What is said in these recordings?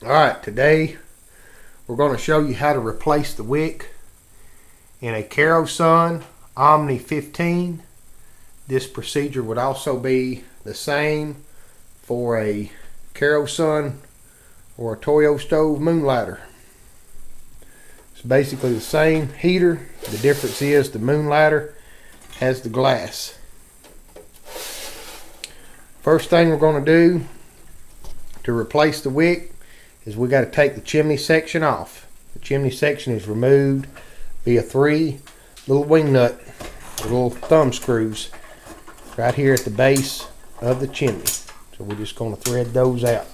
Alright, today we're going to show you how to replace the wick in a Kero-Sun Omni 15. This procedure would also be the same for a Kero-Sun or a Toyo stove Moonlighter. It's basically the same heater. The difference is the Moonlighter has the glass. First thing we're going to do to replace the wick is we got to take the chimney section off. The chimney section is removed via 3 little wing nut, little thumb screws right here at the base of the chimney. So we're just going to thread those out.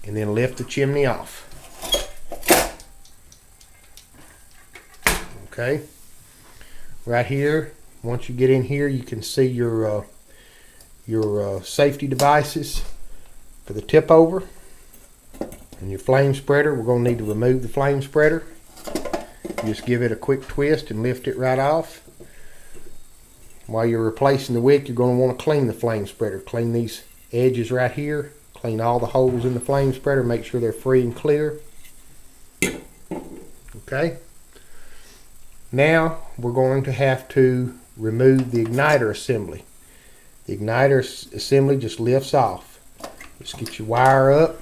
And then lift the chimney off. Okay. Right here, once you get in here, you can see your safety devices for the tip over and your flame spreader. We're going to need to remove the flame spreader. Just give it a quick twist and lift it right off. While you're replacing the wick, you're going to want to clean the flame spreader. Clean these edges right here. Clean all the holes in the flame spreader. Make sure they're free and clear. Okay. Now we're going to have to remove the igniter assembly. The igniter assembly just lifts off. Just get your wire up.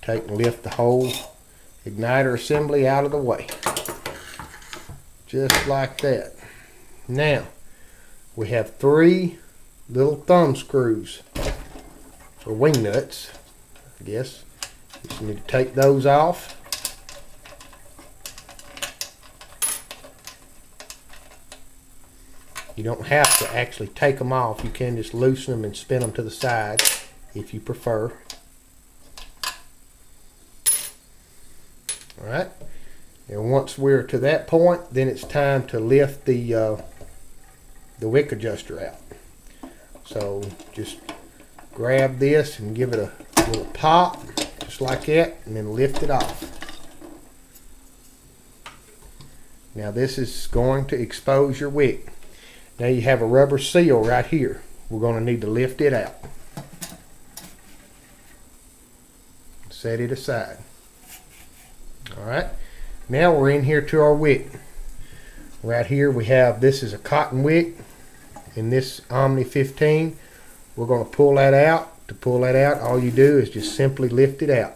Take and lift the whole igniter assembly out of the way. Just like that. Now, we have 3 little thumb screws, or wing nuts, I guess. Just need to take those off. You don't have to actually take them off. You can just loosen them and spin them to the side if you prefer. Alright, and once we're to that point, then it's time to lift the wick adjuster out. So just grab this and give it a little pop, just like that, and then lift it off. Now this is going to expose your wick. Now you have a rubber seal right here. We're going to need to lift it out. Set it aside. Alright, now we're in here to our wick. Right here we have, this is a cotton wick in this Omni 15. We're going to pull that out. To pull that out, all you do is just simply lift it out.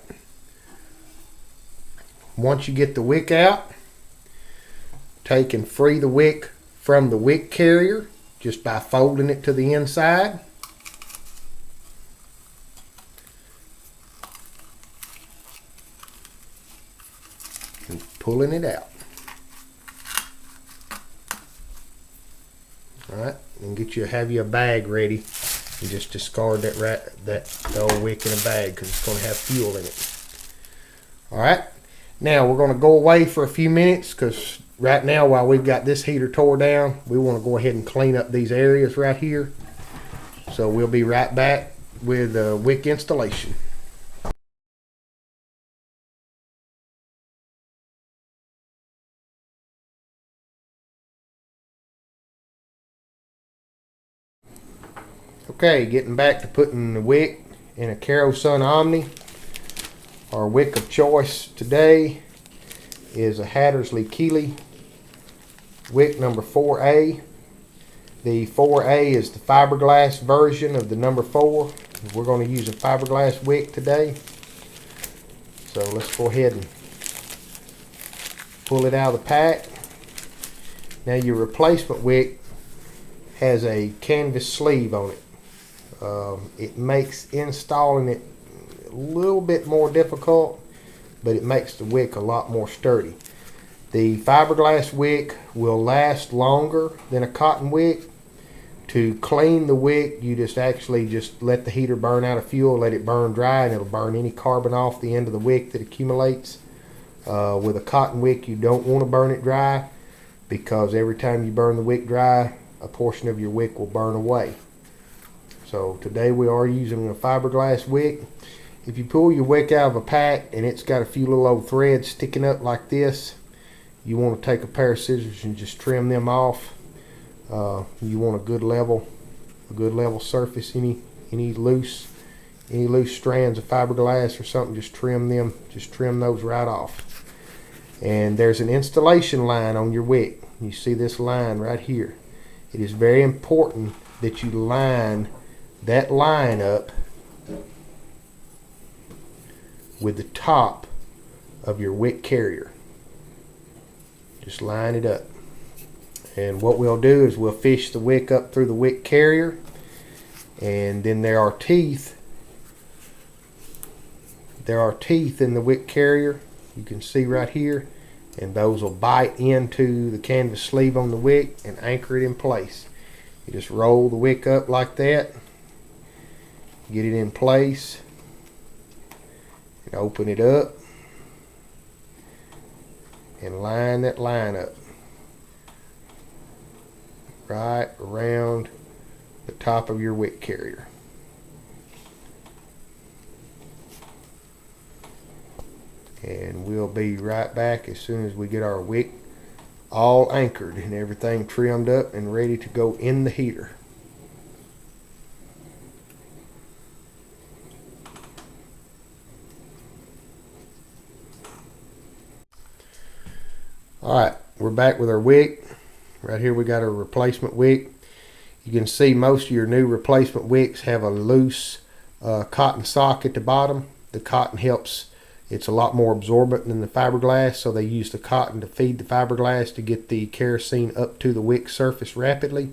Once you get the wick out, take and free the wick from the wick carrier just by folding it to the inside. And pulling it out. Alright, and have you a bag ready and just discard that old wick in a bag because it's going to have fuel in it. Alright, now we're going to go away for a few minutes because right now, while we've got this heater tore down, we want to go ahead and clean up these areas right here. So we'll be right back with wick installation. Okay, getting back to putting the wick in a Kero-Sun Omni. Our wick of choice today is a Hattersley Keeley wick number 4A. The 4A is the fiberglass version of the number 4. We're going to use a fiberglass wick today. So let's go ahead and pull it out of the pack. Now your replacement wick has a canvas sleeve on it. It makes installing it a little bit more difficult, but it makes the wick a lot more sturdy. The fiberglass wick will last longer than a cotton wick. To clean the wick, you just let the heater burn out of fuel, let it burn dry, and it'll burn any carbon off the end of the wick that accumulates. With a cotton wick, you don't want to burn it dry because every time you burn the wick dry, a portion of your wick will burn away. So today we are using a fiberglass wick. If you pull your wick out of a pack and it's got a few little old threads sticking up like this, you want to take a pair of scissors and just trim them off. You want a good level surface. Any loose strands of fiberglass or something, just trim those right off. And there's an installation line on your wick. You see this line right here. It is very important that you line that line up with the top of your wick carrier. Just line it up. And what we'll do is we'll fish the wick up through the wick carrier, and then there are teeth in the wick carrier, you can see right here, and those will bite into the canvas sleeve on the wick and anchor it in place. You just roll the wick up like that, get it in place, and open it up and line that line up right around the top of your wick carrier. And we'll be right back as soon as we get our wick all anchored and everything trimmed up and ready to go in the heater. Alright, we're back with our wick. Right here we got our replacement wick. You can see most of your new replacement wicks have a loose cotton sock at the bottom. The cotton helps, it's a lot more absorbent than the fiberglass, so they use the cotton to feed the fiberglass to get the kerosene up to the wick surface rapidly.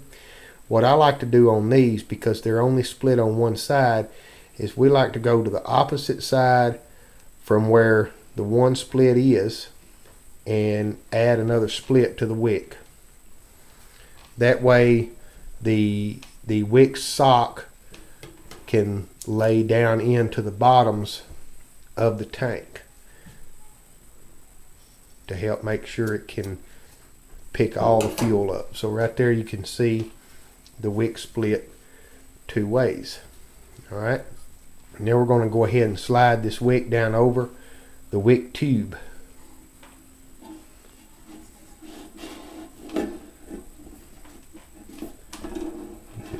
What I like to do on these, because they're only split on one side, is we like to go to the opposite side from where the one split is and add another split to the wick. That way the wick sock can lay down into the bottoms of the tank to help make sure it can pick all the fuel up. So right there you can see the wick split two ways. Alright, now we're going to go ahead and slide this wick down over the wick tube.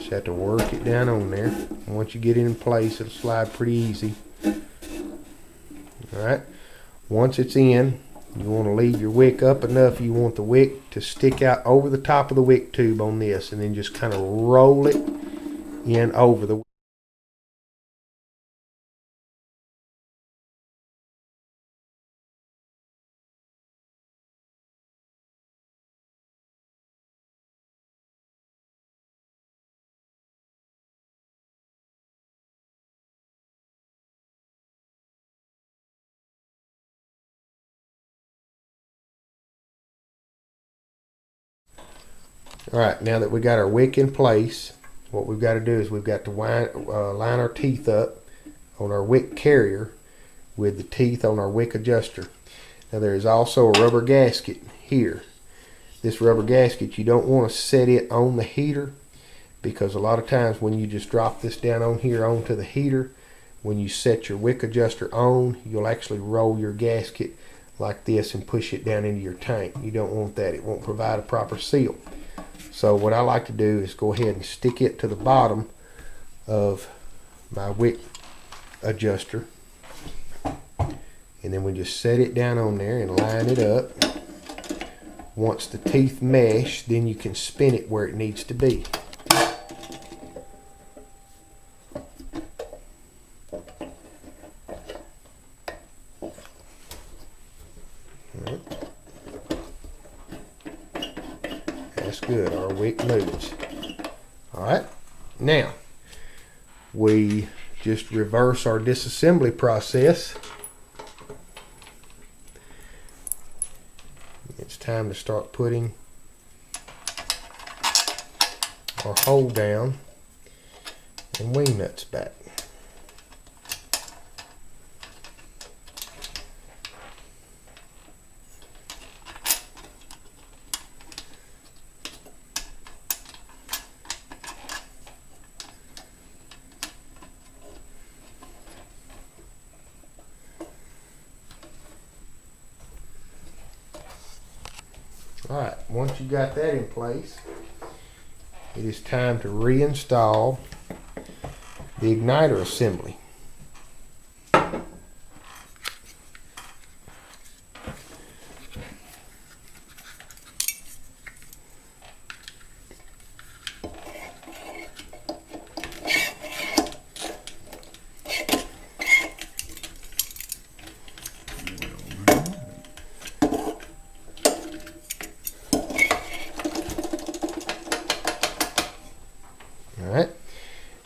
Have to work it down on there. Once you get it in place, it'll slide pretty easy. Alright, once it's in, you want to leave your wick up enough. You want the wick to stick out over the top of the wick tube on this, and then just kind of roll it in over the wick. Alright, now that we got our wick in place, what we've got to do is we've got to line our teeth up on our wick carrier with the teeth on our wick adjuster. Now there is also a rubber gasket here. This rubber gasket, you don't want to set it on the heater, because a lot of times when you just drop this down on here onto the heater, when you set your wick adjuster on, you'll actually roll your gasket like this and push it down into your tank. You don't want that. It won't provide a proper seal. So what I like to do is go ahead and stick it to the bottom of my wick adjuster, and then we just set it down on there and line it up. Once the teeth mesh, then you can spin it where it needs to be. That's good. Our wick moves. Alright, now we just reverse our disassembly process. It's time to start putting our hole down and wing nuts back. Alright, once you got that in place, it is time to reinstall the igniter assembly.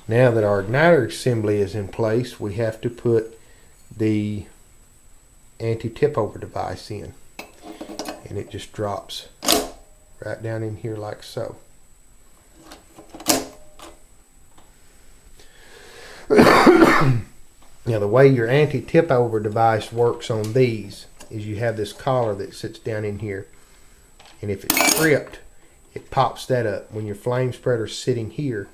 Now that our igniter assembly is in place, we have to put the anti-tip over device in, and it just drops right down in here like so. Now the way your anti-tip over device works on these is you have this collar that sits down in here, and if it's stripped, it pops that up. When your flame spreader is sitting here,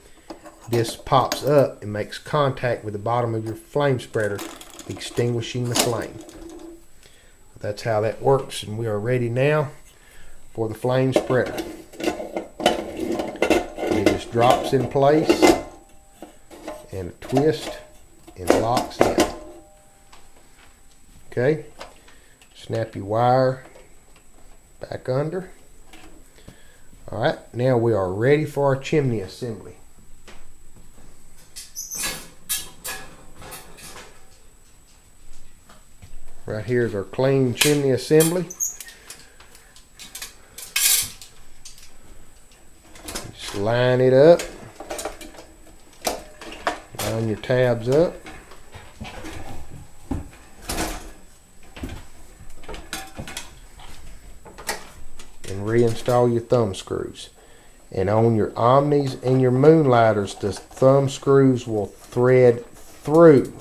this pops up and makes contact with the bottom of your flame spreader, extinguishing the flame. That's how that works, and we are ready now for the flame spreader. It just drops in place and a twist and locks in. Okay, snap your wire back under. Alright, now we are ready for our chimney assembly. Right here is our clean chimney assembly. Just line it up. Line your tabs up. And reinstall your thumb screws. And on your Omnis and your Moonlighters, the thumb screws will thread through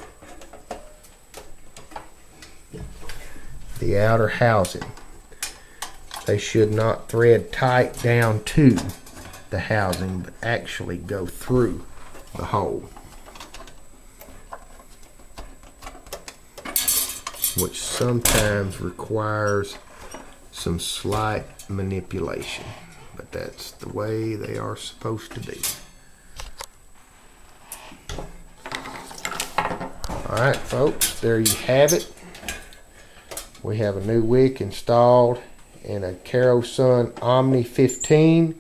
the outer housing. They should not thread tight down to the housing, but actually go through the hole, which sometimes requires some slight manipulation, but that's the way they are supposed to be. Alright folks, there you have it. We have a new wick installed and a Kero-Sun Omni 15,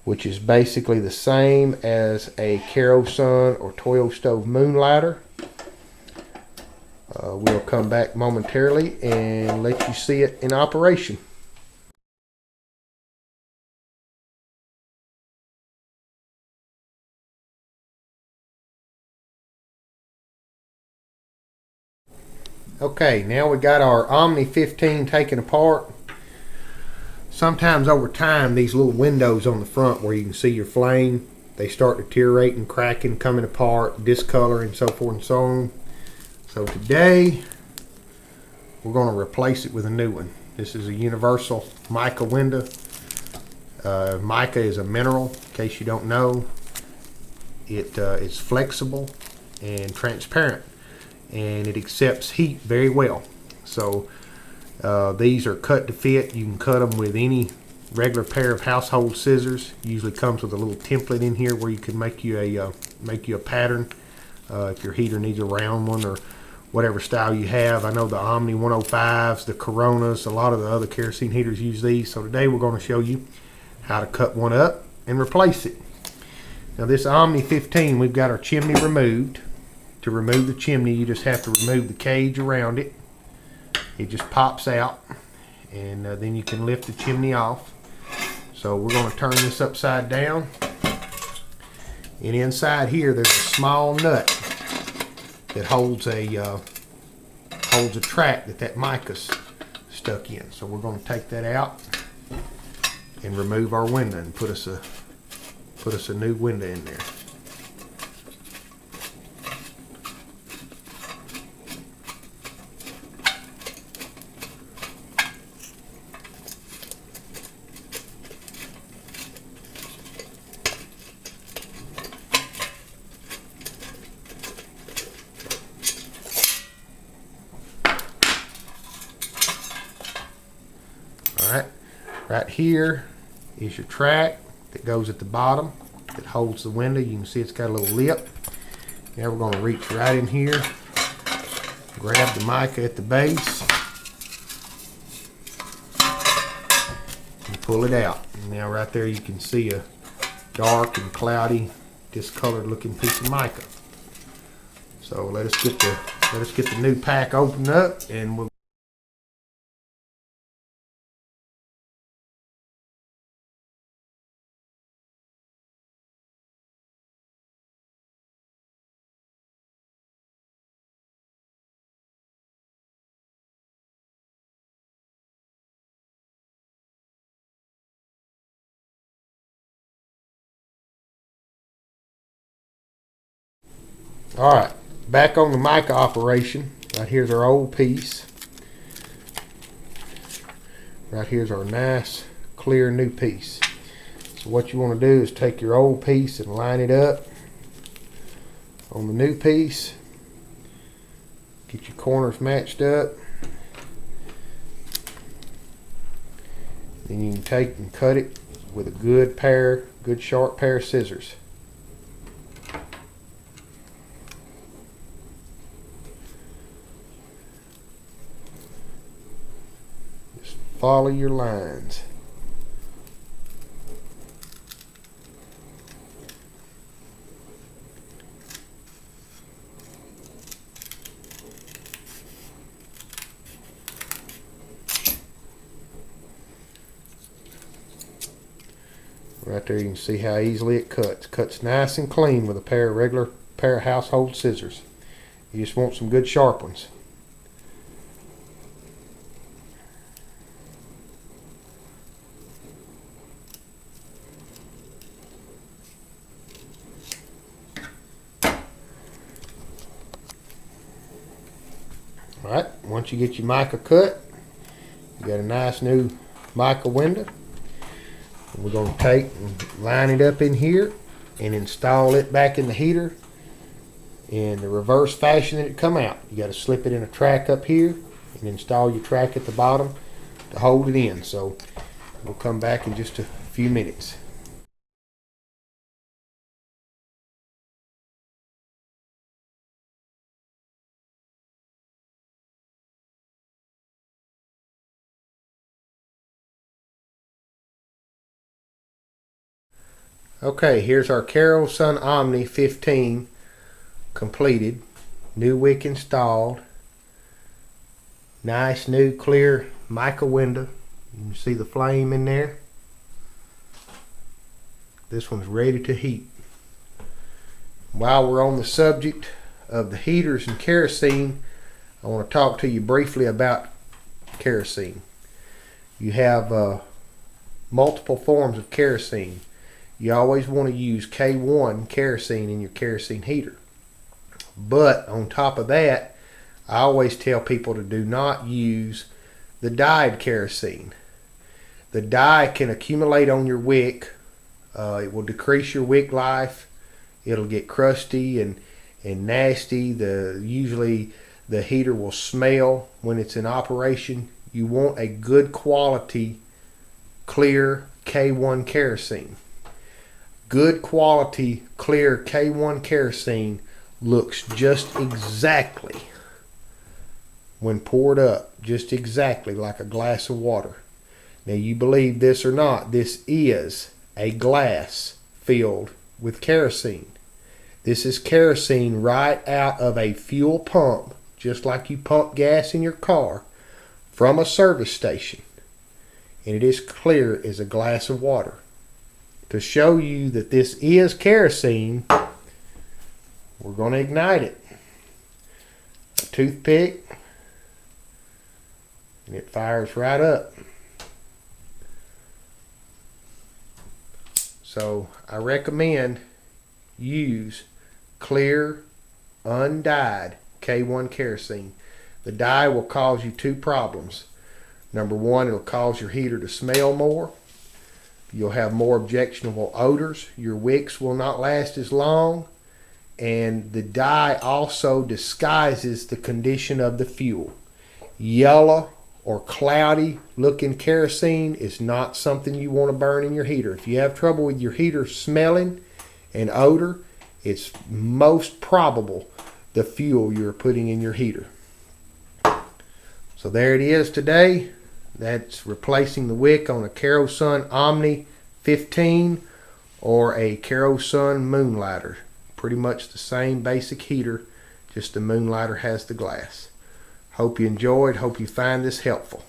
which is basically the same as a Kero-Sun or Toyo Stove Moonlighter. We'll come back momentarily and let you see it in operation. Okay, now we got our Omni 15 taken apart. Sometimes over time, these little windows on the front where you can see your flame, they start deteriorating, cracking, coming apart, discoloring, so forth and so on. So today, we're going to replace it with a new one. This is a universal Mica window. Mica is a mineral, in case you don't know. It's flexible and transparent, and it accepts heat very well. So these are cut to fit. You can cut them with any regular pair of household scissors. Usually comes with a little template in here where you can make you a pattern if your heater needs a round one or whatever style you have. I know the Omni 105s, the Coronas, a lot of the other kerosene heaters use these. So today we're going to show you how to cut one up and replace it. Now this Omni 15, we've got our chimney removed. To remove the chimney, you just have to remove the cage around it. It just pops out, and then you can lift the chimney off. So we're going to turn this upside down, and inside here there's a small nut that holds a track that mica's stuck in. So we're going to take that out and remove our window and put us a new window in there. Alright, right here is your track that goes at the bottom. that holds the window. You can see it's got a little lip. Now we're going to reach right in here, grab the mica at the base, and pull it out. And now right there you can see a dark and cloudy, discolored looking piece of mica. So let us get the new pack opened up, and we'll. Alright, back on the mica operation. Right here's our old piece. Right here's our nice, clear new piece. So what you want to do is take your old piece and line it up on the new piece. Get your corners matched up. Then you can take and cut it with a good sharp pair of scissors. Follow your lines. Right there you can see how easily it cuts. Cuts nice and clean with a regular pair of household scissors. You just want some good sharp ones. Alright, once you get your mica cut, you got a nice new mica window. And we're going to take and line it up in here and install it back in the heater in the reverse fashion that it come out. You got to slip it in a track up here and install your track at the bottom to hold it in. So we'll come back in just a few minutes. Okay, here's our Kero-Sun Omni 15 completed. New wick installed. Nice new clear mica window. You can see the flame in there. This one's ready to heat. While we're on the subject of the heaters and kerosene, I want to talk to you briefly about kerosene. You have multiple forms of kerosene. You always want to use K1 kerosene in your kerosene heater. But on top of that, I always tell people to do not use the dyed kerosene. The dye can accumulate on your wick. It will decrease your wick life. It'll get crusty and nasty. Usually the heater will smell when it's in operation. You want a good quality clear K1 kerosene. Good quality clear K1 kerosene looks just exactly, when poured up, just exactly like a glass of water. Now you believe this or not, this is a glass filled with kerosene. This is kerosene right out of a fuel pump, just like you pump gas in your car, from a service station. And it is clear as a glass of water. To show you that this is kerosene, we're going to ignite it. A toothpick, and it fires right up. So I recommend use clear, undyed K1 kerosene. The dye will cause you two problems. Number one, it'll cause your heater to smell more. You'll have more objectionable odors. Your wicks will not last as long. And the dye also disguises the condition of the fuel. Yellow or cloudy looking kerosene is not something you want to burn in your heater. If you have trouble with your heater smelling, and odor, it's most probable the fuel you're putting in your heater. So there it is today. That's replacing the wick on a Kero-Sun Omni 15 or a Kero-Sun Moonlighter. Pretty much the same basic heater, just the Moonlighter has the glass. Hope you enjoyed. Hope you find this helpful.